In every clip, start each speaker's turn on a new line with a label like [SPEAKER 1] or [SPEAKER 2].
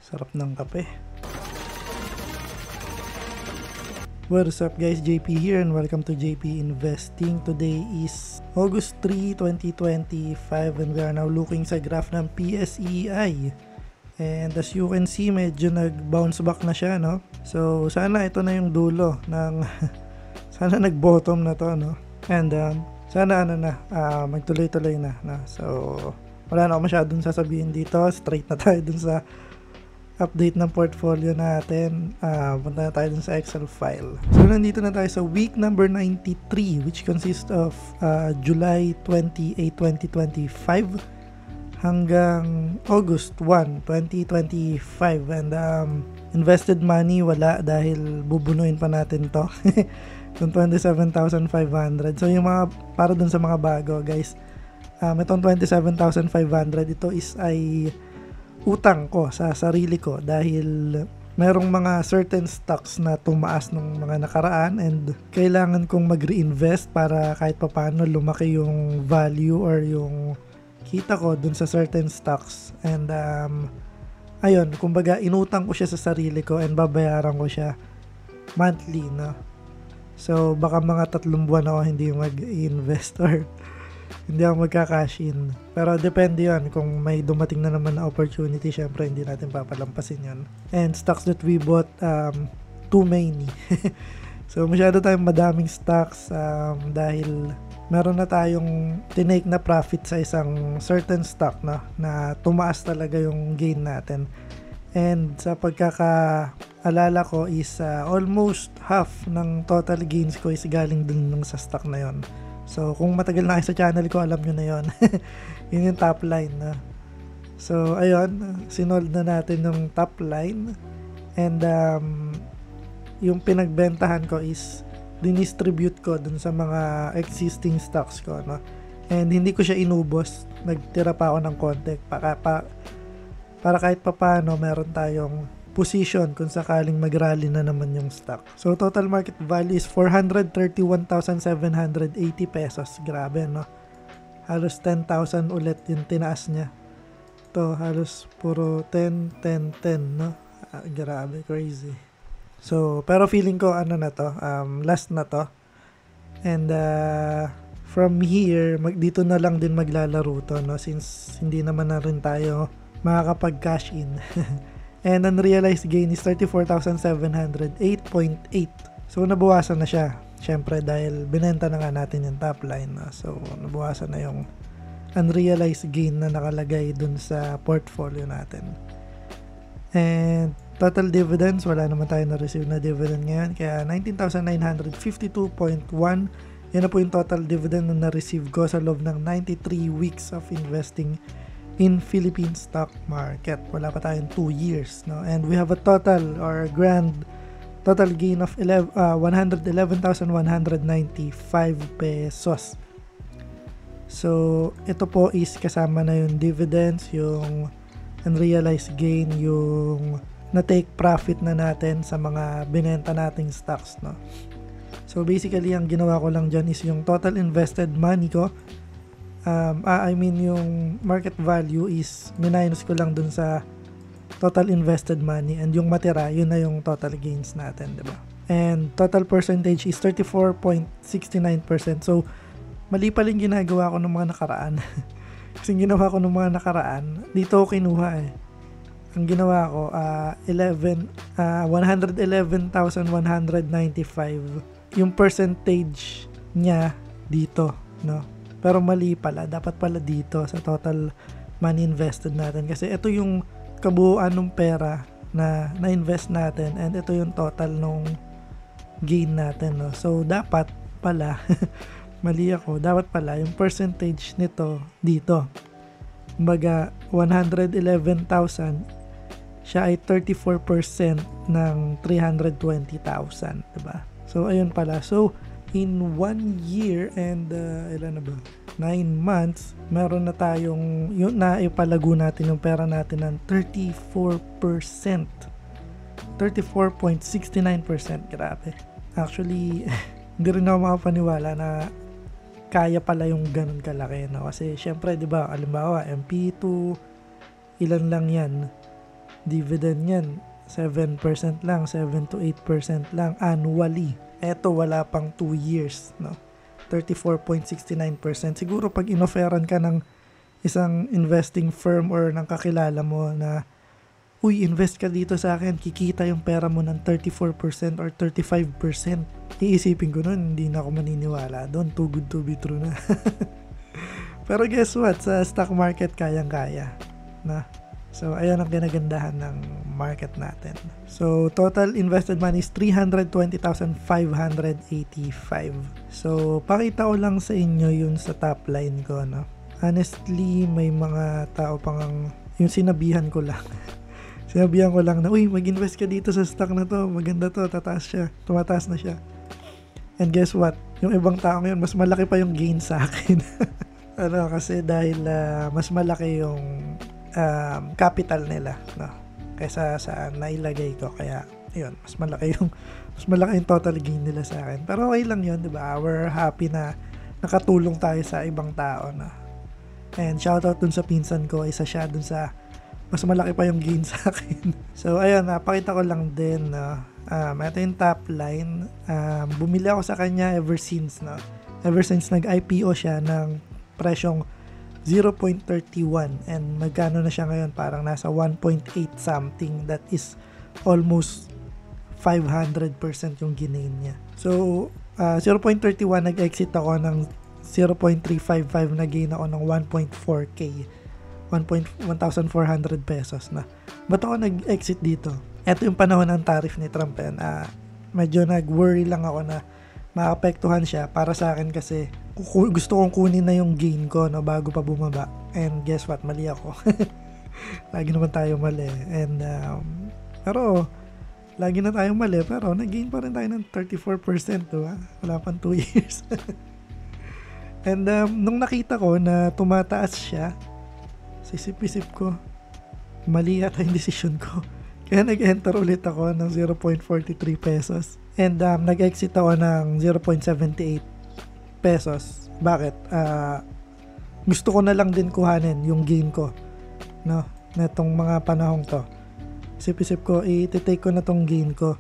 [SPEAKER 1] Sarap ng kape. What's up guys, JP here and welcome to JP Investing. Today is August 3, 2025 and we are now looking sa graph ng PSEI. And as you can see, medyo nag-bounce back na siya, no? So sana ito na yung dulo ng sana nag-bottom na to, no? And sana magtuloy-tuloy na. So wala na ako masyadong sasabihin dito. Straight na tayo dun sa update ng portfolio natin. Punta na tayo dun sa Excel file. So nandito na tayo sa week number 93 which consists of July 28, 2025 hanggang August 1, 2025. And invested money wala dahil bubunuin pa natin to. Yung 27,500. So yung mga para dun sa mga bago guys, itong 27,500 ito is ay utang ko sa sarili ko dahil merong mga certain stocks na tumaas nung mga nakaraan and kailangan kong mag-reinvest para kahit papaano lumaki yung value or yung kita ko dun sa certain stocks. And ayun, kumbaga inutang ko siya sa sarili ko and babayaran ko siya monthly, no? So baka mga 3 buwan ako hindi mag-invest or hindi ako magka-cash in. Pero depende yun. Kung may dumating na naman na opportunity, syempre hindi natin papalampasin yun. And stocks that we bought, too many. So masyado tayong madaming stocks dahil meron na tayong tinake na profit sa isang certain stock na tumaas talaga yung gain natin. And sa pagkakaalala ko is almost half ng total gains ko is galing dun sa stock na yon. So, kung matagal na kayo sa channel ko, alam nyo na yon. Yun yung top line. So, ayun. Sinold na natin yung top line. And, yung pinagbentahan ko is dinistribute ko dun sa mga existing stocks ko. No? And, hindi ko siya inubos. Nagtira pa ako ng konti. Para kahit papaano, meron tayong position kung sakaling mag-rally na naman yung stock. So, total market value is 431,780 pesos. Grabe, no? Halos 10,000 ulit yung tinaas niya. To halos puro 10, 10, 10, no? Grabe, crazy. So, pero feeling ko, na to? Last na to. And, from here, dito na lang din maglalaro to, no? Since hindi naman na rin tayo makakapag-cash in. And unrealized gain is 34,708.8. So nabawasan na siya. Syempre dahil binenta na nga natin yung top line. So nabawasan na yung unrealized gain na nakalagay dun sa portfolio natin. And total dividends, wala naman tayo na-receive na dividend ngayon. Kaya 19,952.1. Yan na po yung total dividend na na-receive ko sa loob ng 93 weeks of investing in Philippine stock market. Wala pa tayong 2 years, no? And we have a total or grand total gain of 111,195 pesos. So, ito po is kasama na yung dividends, yung unrealized gain, yung na-take profit na natin sa mga binenta nating stocks, no? So, basically, ang ginawa ko lang dyan is yung total invested money ko. Yung market value is minus ko lang dun sa total invested money and yung matira, yun na yung total gains natin, diba? And total percentage is 34.69%. So, mali pa rin ginagawa ko ng mga nakaraan. Kasi ginawa ko ng mga nakaraan, dito ko kinuha eh. Ang ginawa ko, 111,195 yung percentage niya dito, no? Pero mali pala, dapat pala dito sa total money invested natin kasi ito yung kabuuan ng pera na na-invest natin and ito yung total nung gain natin, no? So dapat pala mali ako, dapat pala yung percentage nito dito. Kumbaga 111,000 siya ay 34% ng 320,000, diba? So ayun pala. So in 1 year and ilan na ba? 9 months, meron na tayong yung naipalago natin yung pera natin ng 34%. 34.69%. Grabe. Actually, hindi rin ako makapaniwala na kaya pala yung ganun kalaki, no? Kasi syempre, 'di ba, halimbawa MP2 ilan lang 'yan. dividend yan 7% lang, 7 to 8% lang annually. Eto wala pang 2 years, no? 34.69%. Siguro pag inofferan ka ng isang investing firm or ng kakilala mo na, uy, invest ka dito sa akin, kikita yung pera mo ng 34% or 35%. Iisipin ko nun, hindi na ako maniniwala doon. Too good to be true na. Pero guess what? Sa stock market, kayang-kaya. Na? So, ayan ang ginagandahan ng market natin. So, total invested money is 320,585. So, pakita ko lang sa inyo yun sa top line ko, no? Honestly, may mga tao pang yung sinabihan ko lang. Sinabihan ko lang na, uy, mag-invest ka dito sa stock na to. Maganda to, tataas siya. Tumataas na siya. And guess what? Yung ibang tao ngayon, mas malaki pa yung gain sa akin. Kasi dahil mas malaki yung capital nila, no, kaysa sa nailagay ko, kaya yun, mas malaki yung total gain nila sa akin. Pero okay lang yun, di ba? We're happy na nakatulong tayo sa ibang tao, no? And shoutout dun sa pinsan ko, isa siya dun sa mas malaki pa yung gain sa akin. So ayun, napakita ko lang din, no? Ito yung top line. Bumili ako sa kanya ever since nag-IPO siya ng presyong 0.31 and magkano na siya ngayon, parang nasa 1.8 something. That is almost 500% yung ginain niya. So 0.31 nag-exit ako ng 0.355, na-gain ako ng 1.4k, 1,400 pesos na. Ba't ako nag-exit dito? Ito yung panahon ng tariff ni Trump yan. Medyo nag-worry lang ako na maapektuhan siya para sa akin kasi gusto kong kunin na yung gain ko, no, bago pa bumaba. And guess what? Mali ako. Lagi naman tayo mali. And pero lagi na tayong mali, pero nag-gain pa rin tayo ng 34%, diba? Wala pang 2 years. And nung nakita ko na tumataas siya, sisip-isip ko, mali yata yung decision ko. Kaya nag-enter ulit ako ng 0.43 pesos. And nag-exit ako ng 0.78 pesos. Bakit? Gusto ko na lang din kuhanin yung gain ko, no, netong mga panahong to. Isip-isip ko, i-take ko na tong gain ko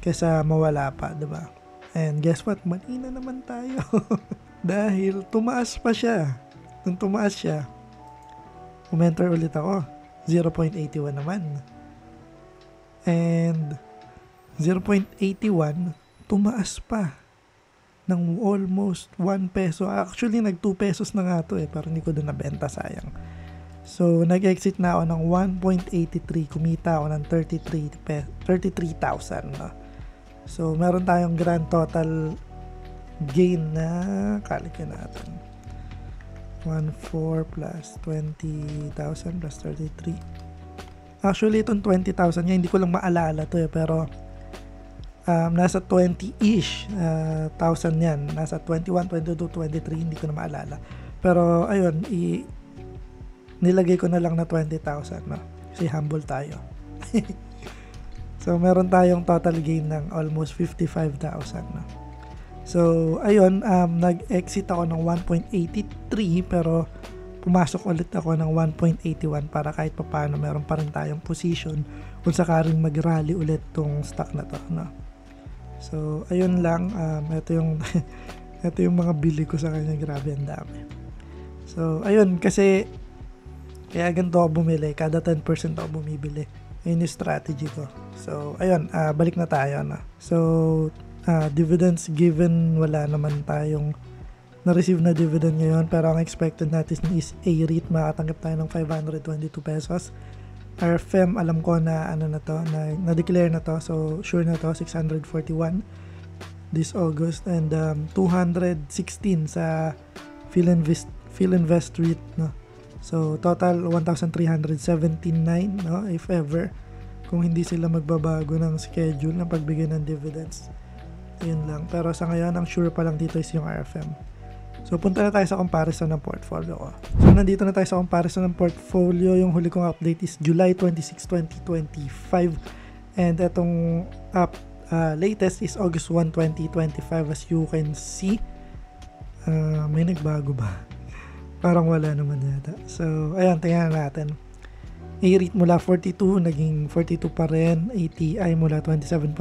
[SPEAKER 1] kaysa mawala pa, diba? And guess what? Mali na naman tayo. Dahil tumaas pa siya. Nung tumaas siya, umenter ulit ako. 0.81 naman. And 0.81, tumaas pa ng almost 1 peso. Actually, nag 2 pesos na nga to pero hindi ko doon nabenta, sayang. So, nag-exit na ako ng 1.83. Kumita ako ng 33,000. No? So, meron tayong grand total gain na, kalikin natin. 1.4 plus 20,000 plus 33. Actually, itong 20,000 niya, hindi ko lang maalala to pero nasa 20-ish thousand yan. Nasa 21, 22, 23, hindi ko na maalala. Pero, ayun, nilagay ko na lang na 20,000, no? Kasi humble tayo. So, meron tayong total gain ng almost 55,000, no? So, ayun, nag-exit ako ng 1.83 pero pumasok ulit ako ng 1.81 para kahit papaano meron pa rin tayong position kung sakaring mag-rally ulit tong stock na to, no? So, ayun lang, ito yung mga bili ko sa kanya, grabe ang dami. So, ayun, kasi kaya ganito ako bumili, kada 10% ako bumibili. Ayun yung strategy ko. So, ayun, balik na tayo, no? So, dividends given, wala naman tayong na-receive na dividend ngayon, pero ang expected natin is A-REIT, makatanggap tayo ng 522 pesos. RFM, alam ko na ano na to, na-declare na to, so sure na to, 641 this August, and 216 sa Philinvest REIT, no? So total 1,379, no, if ever, kung hindi sila magbabago ng schedule ng pagbigay ng dividends. Yun lang, pero sa ngayon ang sure pa lang dito is yung RFM. So, punta na tayo sa comparison ng portfolio ko. So, nandito na tayo sa comparison ng portfolio. Yung huli kong update is July 26, 2025. And itong latest is August 1, 2025. As you can see, may nagbago ba? Parang wala naman yata. So, ayan, tingnan natin. A-REIT mula 42, naging 42 pa rin. ATI mula 27.05,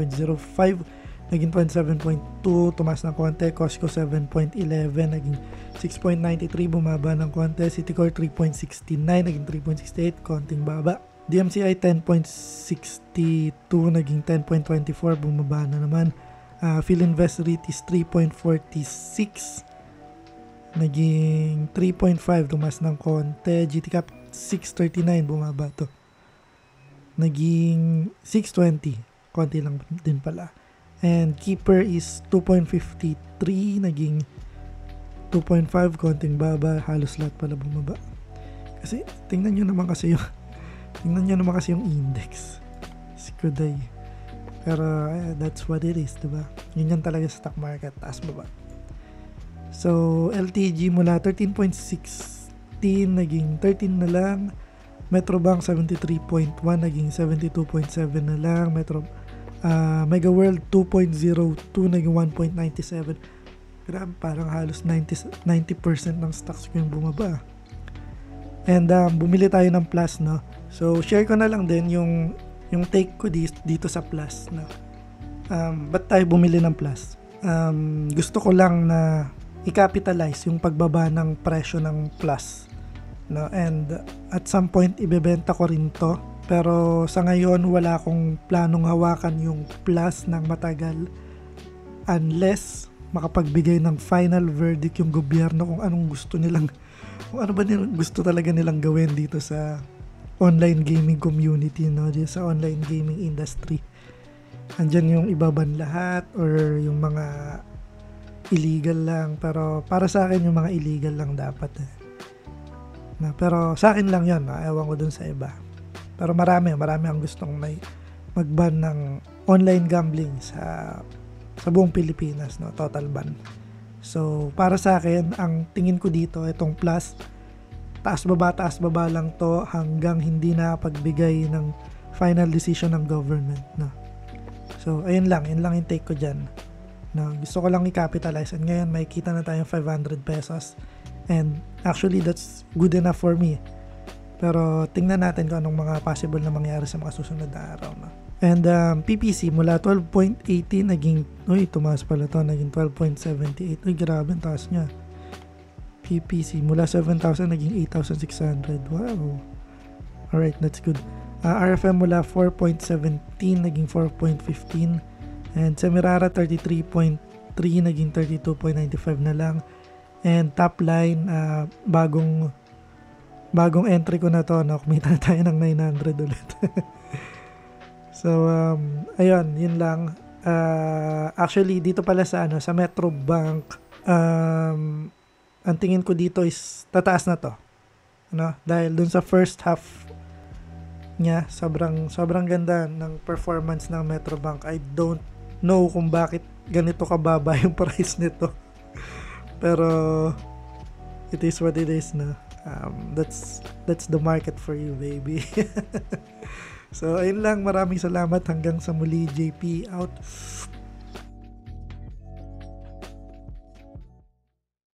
[SPEAKER 1] naging 27.2, tumaas ng konti. Costco 7.11, naging 6.93, bumaba ng konti. Citicorp 3.69, naging 3.68, konting baba. DMCI 10.62, naging 10.24, bumaba na naman. Philinvest REIT is 3.46, naging 3.5, tumaas ng konti. GTCap 6.39, bumaba to, naging 6.20, konti lang din pala. And Keeper is 2.53, naging 2.5, konting baba. Halos lahat pala bumaba. Kasi tingnan nyo naman kasi yung index, Sikuday. Pero that's what it is, diba? Yun yan talaga sa stock market, taas baba. So LTG mula 13.16, naging 13 na lang. Metrobank 73.1, naging 72.7 na lang. Mega World 2.02, naging 1.97. Grabe, parang halos 90% ng stocks ko yung bumaba. And bumili tayo ng Plus, no? So share ko na lang din yung take ko dito sa Plus, no? Ba't tayo bumili ng Plus? Gusto ko lang na i-capitalize yung pagbaba ng presyo ng Plus, no? And at some point ibebenta ko rin to, pero sa ngayon wala akong planong hawakan yung Plus ng matagal unless makapagbigay ng final verdict yung gobyerno kung ano ba gusto talaga nilang gawin dito sa online gaming community, no? Dito sa online gaming industry. Andyan yung ibaban lahat or yung mga illegal lang, pero para sa akin yung mga illegal lang dapat na, pero sa akin lang yun, ewan ko dun sa iba. Pero marami ang gustong may mag-ban ng online gambling sa buong Pilipinas, no? Total ban. So para sa akin, ang tingin ko dito, itong Plus, taas baba lang to hanggang hindi na pagbigay ng final decision ng government, no? So ayun lang yung take ko dyan. No, gusto ko lang i-capitalize, and ngayon may kita na tayong 500 pesos, and actually that's good enough for me. Pero tingnan natin kung anong mga possible na mangyari sa mga susunod na araw, no? And PPC mula 12.80 naging, tumaas pala to, naging 12.78. Grabe, ang taas niya. PPC mula 7,000 naging 8,600. Wow. Alright, that's good. RFM mula 4.17 naging 4.15. And Semirara 33.3 naging 32.95 na lang. And top line, bagong entry ko na to, no? Kumita na tayo ng 900 ulit. So ayun, yun lang. Actually dito pala sa Metrobank, ang tingin ko dito is tataas na to, no? Dahil dun sa first half niya, sobrang ganda ng performance ng Metrobank. I don't know kung bakit ganito kababa yung price nito. Pero it is what it is, na. That's the market for you, baby. So ayun lang, maraming salamat, hanggang sa muli. JP out.